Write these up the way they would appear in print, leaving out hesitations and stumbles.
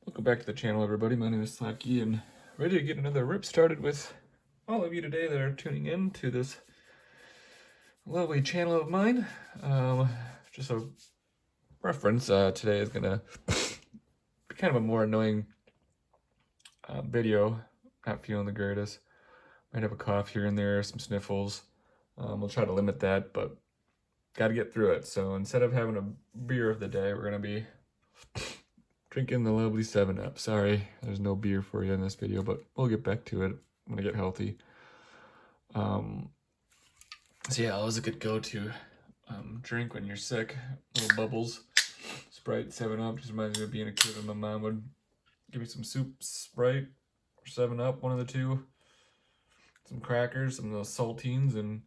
Welcome back to the channel, everybody. My name is Slacky, and ready to get another rip started with all of you today that are tuning in to this lovely channel of mine. Just a reference, today is gonna be kind of a more annoying video. Not feeling the greatest. Might have a cough here and there, some sniffles. We'll try to limit that, but gotta get through it. So instead of having a beer of the day, we're gonna be drinking the lovely 7-Up. Sorry, there's no beer for you in this video, but we'll get back to it when I get healthy. So yeah, always a good go-to drink when you're sick. Little bubbles, Sprite, 7-Up. Just reminds me of being a kid when my mom would give me some soup, Sprite, or 7-Up, one of the two. Some crackers, some of those saltines, and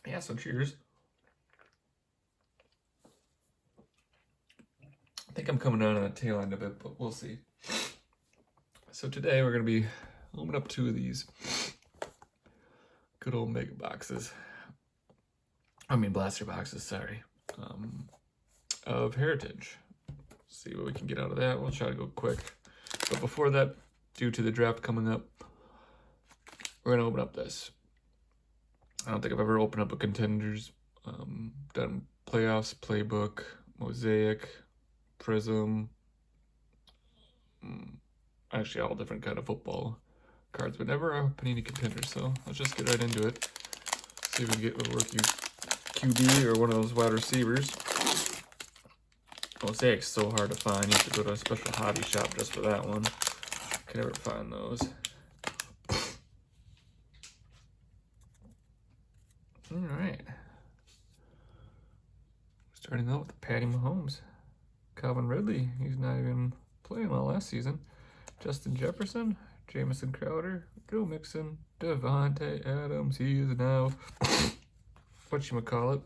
yeah, so cheers. I think I'm coming down on the tail end of it, but we'll see. So today we're going to be opening up two of these good old mega boxes. I mean blaster boxes, sorry. Of Heritage. See what we can get out of that. We'll try to go quick. But before that, due to the draft coming up, we're going to open up this. I don't think I've ever opened up a Contenders. Done Playoffs, Playbook, Mosaic, Prism, actually all different kind of football cards, but never a Panini Contender. So let's just get right into it. See if we can get a rookie QB or one of those wide receivers. Mosaic's so hard to find. You have to go to a special hobby shop just for that one. Can never find those. All right. Starting out with Patty Mahomes. Calvin Ridley, he's not even playing well last season. Justin Jefferson, Jamison Crowder, Joe Mixon, Devontae Adams, he is now, whatchamacallit.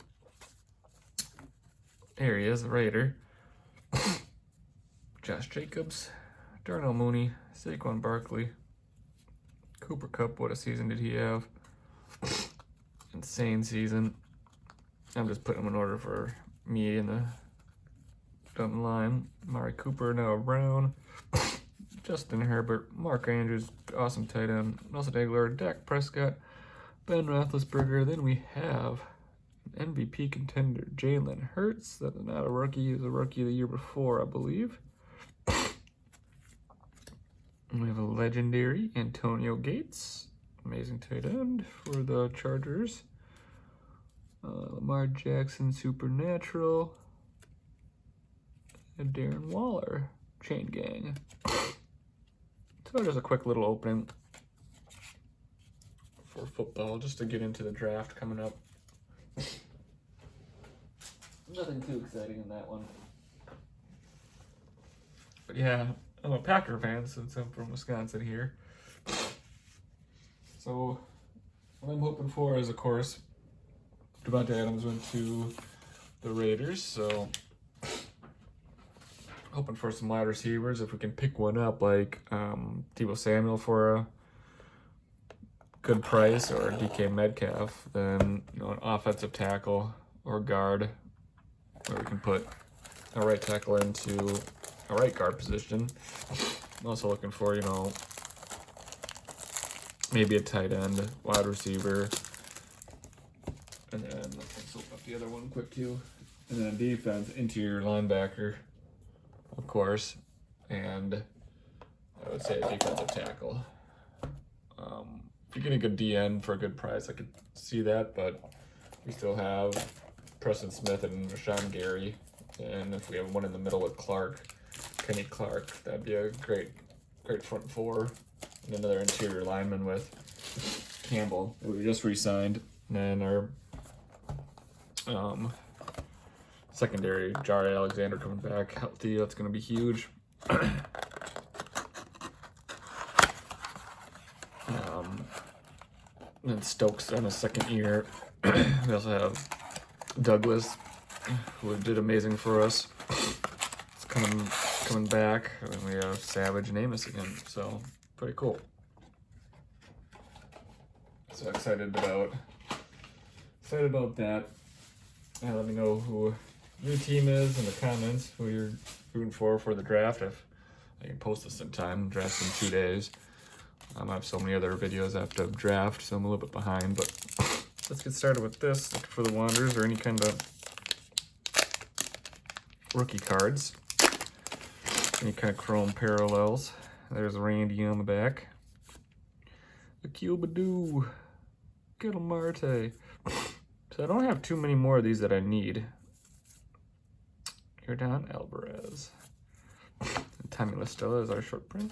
Here he is, the Raider. Josh Jacobs, Darnell Mooney, Saquon Barkley, Cooper Kupp, what a season did he have. Insane season. I'm just putting them in order for me and the down the line. Amari Cooper, Noah Brown, Justin Herbert, Mark Andrews, awesome tight end, Nelson Aguilar, Dak Prescott, Ben Roethlisberger. Then we have an MVP contender, Jalen Hurts. That's not a rookie. He was a rookie the year before, I believe. And we have a legendary Antonio Gates, amazing tight end for the Chargers. Lamar Jackson, Supernatural. And Darren Waller, Chain Gang. So just a quick little opening for football, just to get into the draft coming up. Nothing too exciting in that one. But yeah, I'm a Packer fan since I'm from Wisconsin here. So what I'm hoping for is, of course, Devontae Adams went to the Raiders, so hoping for some wide receivers. If we can pick one up, like Deebo Samuel for a good price, or DK Metcalf, then an offensive tackle or guard, where we can put a right tackle into a right guard position. I'm also looking for, maybe a tight end, wide receiver, and then let's open up the other one quick too. And then a defense, interior linebacker, of course, and I would say a defensive tackle. If you get a good DN for a good price, I could see that, but we still have Preston Smith and Rashawn Gary, and if we have one in the middle with Kenny Clark, that'd be a great front four, and another interior lineman with Campbell, who we just re-signed, and our secondary, Jaire Alexander coming back healthy. That's going to be huge. And Stokes on his second year. We also have Douglas, who did amazing for us. It's coming back. And we have Savage and Amos again. So pretty cool. So excited about that. Let me know who your team is in the comments, who you're rooting for the draft. If I can post this in time, draft in 2 days. I have so many other videos I have to draft, so I'm a little bit behind, but let's get started with this. Look for the Wanderers or any kind of rookie cards. Any kind of chrome parallels. There's Randy on the back. Akil Baddoo. Ketel Marte. So I don't have too many more of these that I need. Yordan Alvarez. And Tommy La Stella is our short print.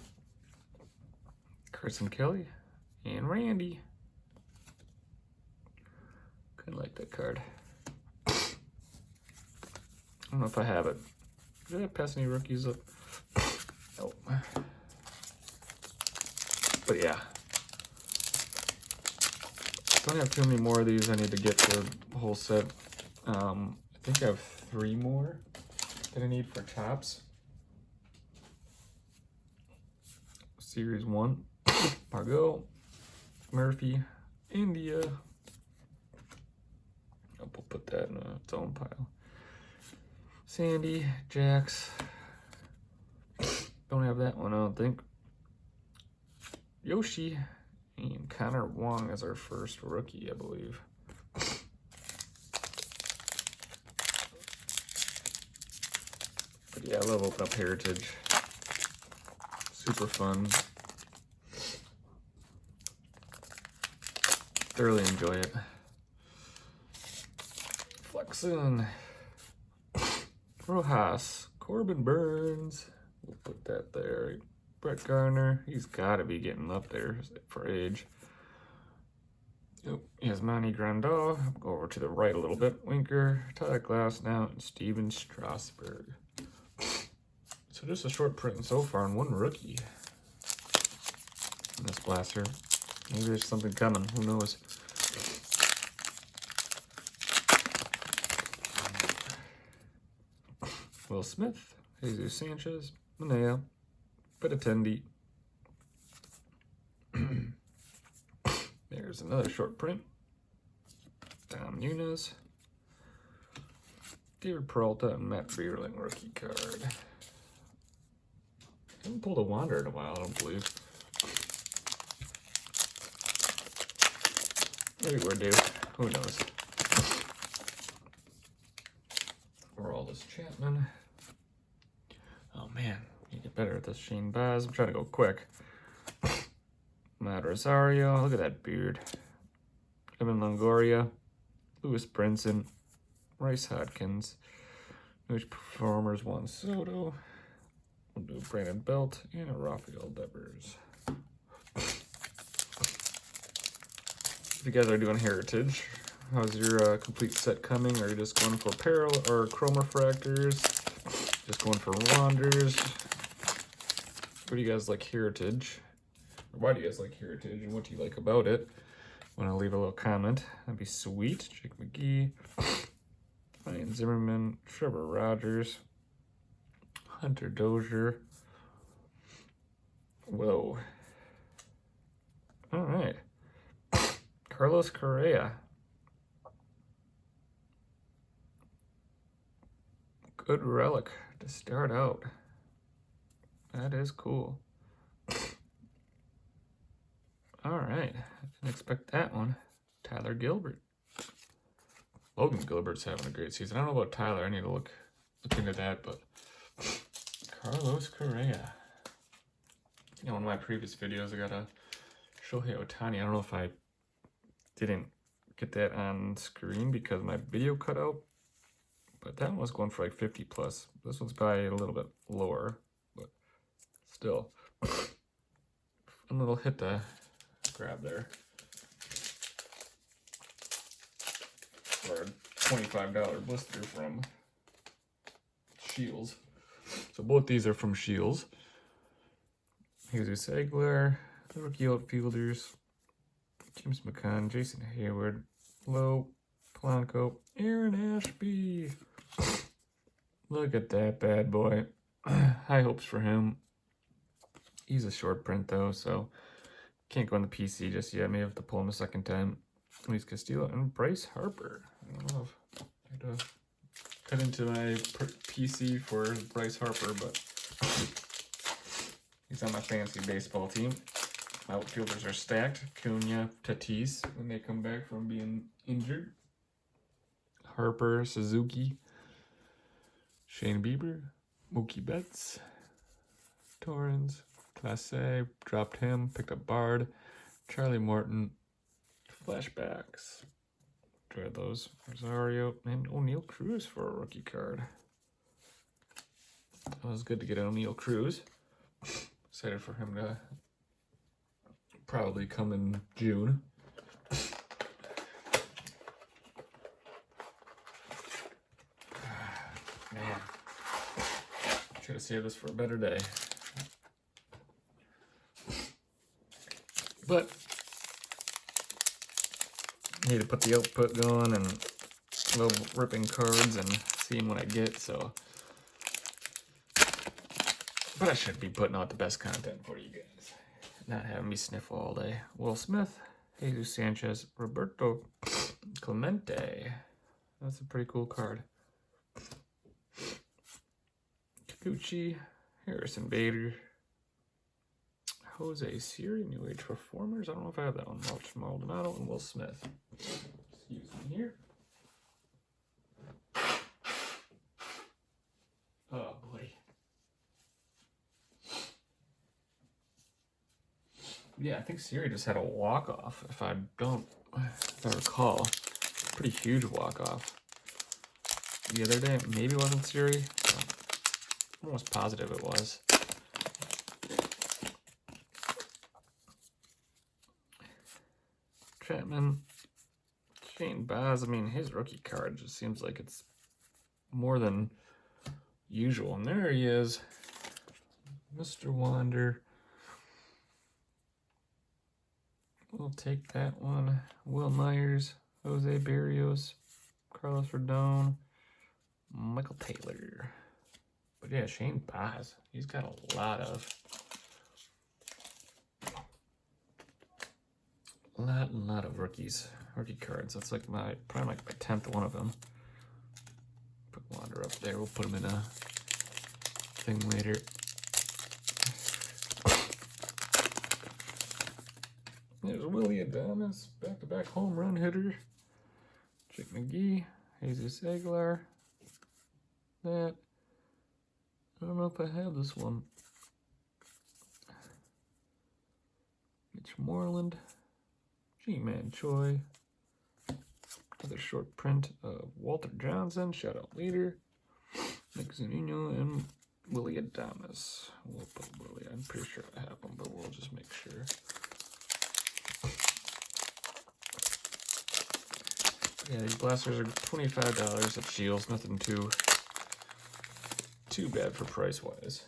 Carson Kelly. And Randy. Kind of like that card. I don't know if I have it. Did I pass any rookies up? Nope. But yeah. Don't have too many more of these. I need to get the whole set. I think I have 3 more that I need for tops. Series 1. Margot. Murphy. India. We'll put that in its own pile. Sandy. Jax. Don't have that one, I don't think. Yoshi. And Connor Wong as our first rookie, I believe. But yeah, I love opening up Heritage. Super fun. Thoroughly enjoy it. Flexen. Rojas. Corbin Burns. We'll put that there. Brett Gardner, he's got to be getting up there for age. Yasmani Grandal, go over to the right a little bit. Winker, Tyler Glasnow, and Steven Strasburg. So just a short print so far and 1 rookie in this blaster. Maybe there's something coming, who knows. Will Smith, Jesus Sanchez, Manea, Benintendi. There's another short print. Dom Nunez. David Peralta and Matt Beerling rookie card. Haven't pulled a Wanderer in a while, I don't believe. Maybe we're due. Who knows? Aroldis Chapman. Oh man. You get better at this, Shane Baz. I'm trying to go quick. Matt Rosario. Look at that beard. Evan Longoria. Lewis Brinson. Rice Hodkins. Newest Performers, Juan Soto. We'll do Brandon Belt and a Rafael Devers. If you guys are doing Heritage, how's your complete set coming? Are you just going for parallel or chrome refractors? Just going for Wanderers? What do you guys like Heritage? Or why do you guys like Heritage and what do you like about it? Want to leave a little comment? That'd be sweet. Jake McGee, Ryan Zimmerman, Trevor Rogers, Hunter Dozier. Whoa. All right. Carlos Correa. Good relic to start out. That is cool. All right, I didn't expect that one. Tyler Gilbert. Logan Gilbert's having a great season. I don't know about Tyler. I need to look into that, but Carlos Correa. You know, one of my previous videos, I got a Shohei Ohtani. I don't know if I didn't get that on screen because my video cut out, but that one was going for like 50 plus. This one's probably a little bit lower, but still. A little hit to grab there. For a $25 blister from Shields. So both these are from Shields. Jesus Aguilar, the rookie outfielders, James McCann, Jason Hayward, Lowe, Polanco, Aaron Ashby. Look at that bad boy. High hopes for him. He's a short print though, so can't go on the PC just yet. May have to pull him a second time. Luis Castillo and Bryce Harper. I don't know if I had to cut into my PC for Bryce Harper, but He's on my fantasy baseball team. My outfielders are stacked. Cunha, Tatis, when they come back from being injured. Harper, Suzuki, Shane Bieber, Mookie Betts, Torrens, Clase, dropped him, picked up Bard, Charlie Morton, flashbacks. Tried those. Rosario and O'Neal Cruz for a rookie card. It was good to get O'Neal Cruz. Excited for him to probably come in June. Man, should have saved this for a better day. But need to put the output going and love ripping cards and seeing what I get, so. But I should be putting out the best content for you guys. Not having me sniff all day. Will Smith, Jesus Sanchez, Roberto Clemente. That's a pretty cool card. Kikuchi, Harrison Bader, Jose Siri, New Age Performers. I don't know if I have that one. March Maldonado and Will Smith. Excuse me here. Oh boy. Yeah, I think Siri just had a walk-off, if I recall. Pretty huge walk-off. The other day, maybe it wasn't Siri. I'm almost positive it was. Chapman, Shane Baz, I mean, his rookie card just seems like it's more than usual. And there he is, Mr. Wander. We'll take that one. Will Myers, Jose Barrios, Carlos Rodon, Michael Taylor. But yeah, Shane Baz, he's got a lot of rookie cards. That's like probably like my 10th one of them. Put Wander up there. We'll put him in a thing later. There's Willie Adames, back-to-back home run hitter. Chick McGee, Jesus Aguilar. That. I don't know if I have this one. Mitch Moreland. G-Man Choi. Another short print of Walter Johnson, shutout leader. Nick Zunino and Willie Adames. We'll put Willie. I'm pretty sure I have them, but we'll just make sure. Yeah, these blasters are $25 at Shields. Nothing too bad for price-wise.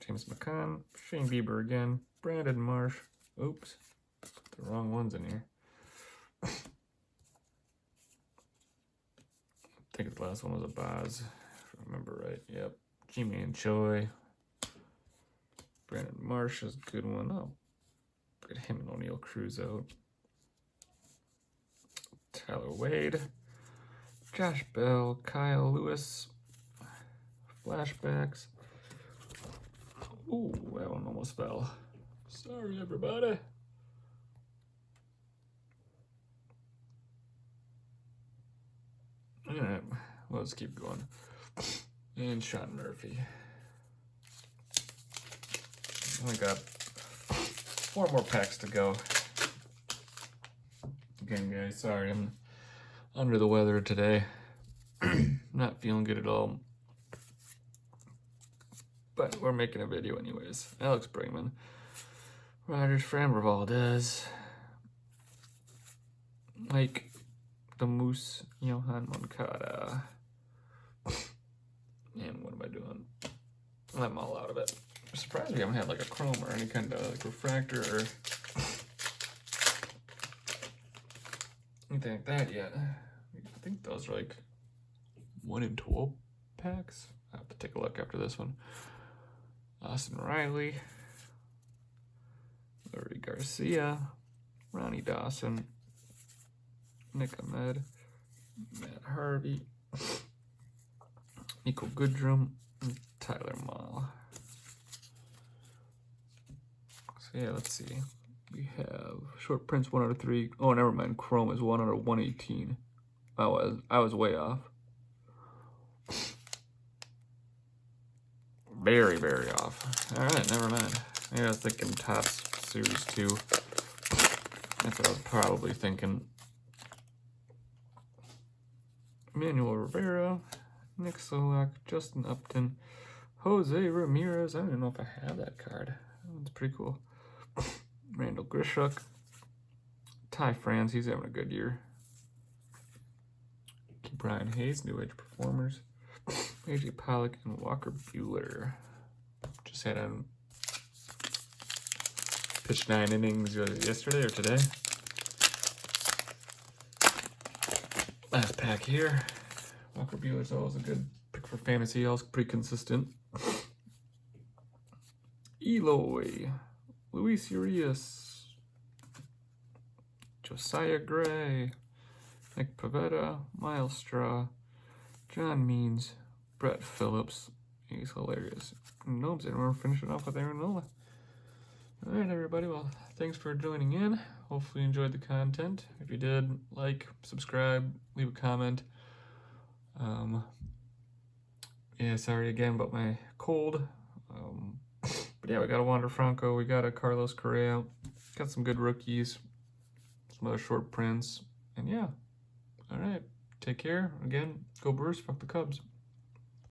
James McCann, Shane Bieber again, Brandon Marsh. Oops, put the wrong ones in here. I think the last one was a Baz, if I remember right. Yep, G-Man Choi. Brandon Marsh is a good one. Oh, get him and O'Neal Cruz out. Tyler Wade, Josh Bell, Kyle Lewis, flashbacks. Ooh, that one almost fell. Sorry, everybody. Alright, let's keep going. And Sean Murphy. Only got 4 more packs to go. Again, guys, sorry, I'm under the weather today. Not feeling good at all. But we're making a video anyways. Alex Bregman. Riders, Framber Valdez. Mike the Moose, Johan Moncada. And what am I doing? I'm all out of it. I'm surprised we haven't had like a chrome or any kind of like refractor or anything like that yet. I think those are like 1 in 12 packs. I'll have to take a look after this one. Austin Riley, Larry Garcia, Ronnie Dawson, Nick Ahmed, Matt Harvey, Nico Goodrum, and Tyler Mall. So yeah, let's see. We have short prints 1 out of 3. Oh, never mind. Chrome is 1 out of 118. I was way off. Very, very off. All right, never mind. Maybe I was thinking Topps Series 2. That's what I was probably thinking. Manuel Rivera, Nick Solak, Justin Upton, Jose Ramirez. I don't even know if I have that card. That one's pretty cool. Randall Grishuk, Ty France, he's having a good year. Brian Hayes, New Age Performers, AJ Pollock, and Walker Buehler. Just had him pitched 9 innings yesterday or today. Last pack here. Walker Buehler's always a good pick for fantasy. Also pretty consistent. Eloy, Luis Urias, Josiah Gray, Nick Pivetta, Miles Straw, John Means, Brett Phillips. He's hilarious. Gnomes, and we're finishing off with Aaron Nola. All right, everybody. Well, thanks for joining in. Hopefully you enjoyed the content. If you did, like, subscribe, leave a comment. Yeah, sorry again about my cold. But yeah, we got a Wander Franco. We got a Carlos Correa. Got some good rookies. Some other short prints. And yeah. All right. Take care. Again, go Brewers. Fuck the Cubs.